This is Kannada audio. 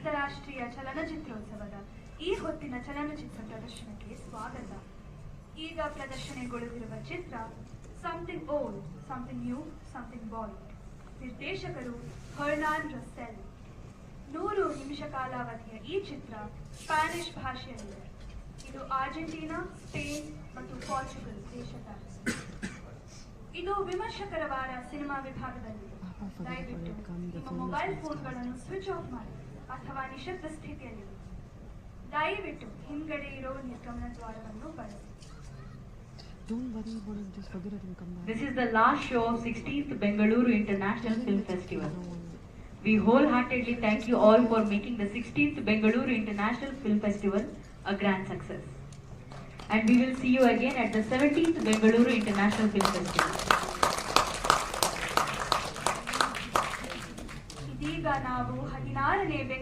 ಅಂತಾರಾಷ್ಟ್ರೀಯ ಚಲನಚಿತ್ರೋತ್ಸವದ ಈ ಹೊತ್ತಿನ ಚಲನಚಿತ್ರ ಪ್ರದರ್ಶನಕ್ಕೆ ಸ್ವಾಗತ. ಈಗ ಪ್ರದರ್ಶನಗೊಳ್ಳಲಿರುವ ಚಿತ್ರ something old, something new, something Boyd. ನಿರ್ದೇಶಕರು ಹರ್ನಾನ್ ರಸ್ಸೆಲ್. 100 ನಿಮಿಷ ಕಾಲಾವಧಿಯ ಈ ಚಿತ್ರ ಸ್ಪ್ಯಾನಿಷ್ ಭಾಷೆಯಲ್ಲಿದೆ. ಇದು ಅರ್ಜೆಂಟೀನಾ, ಸ್ಪೇನ್ ಮತ್ತು ಪೋರ್ಚುಗಲ್ ದೇಶದ. ಇದು ವಿಮರ್ಶಕರ ವಾರ ಸಿನಿಮಾ ವಿಭಾಗದಲ್ಲಿದೆ. ದಯವಿಟ್ಟು ನಿಮ್ಮ ಮೊಬೈಲ್ ಫೋನ್ಗಳನ್ನು ಸ್ವಿಚ್ ಆಫ್ ಮಾಡಿ ಅಥವಾ ನಿಶಬ್ದ ಸ್ಥಿತಿಯಲ್ಲಿ. ದಯವಿಟ್ಟು ಹಿಂಗಡೆ ಇರೋ ನಿರ್ಗಮನ ದ್ವಾರವನ್ನು ಬಳಸಿ. Don't worry about it, just forget it and come back. This is the last show of 16th Bengaluru International Film Festival. We wholeheartedly thank you all for making the 16th Bengaluru International Film Festival a grand success. And we will see you again at the 17th Bengaluru International Film Festival. ಇದೀಗ ನಾವು 16ನೇ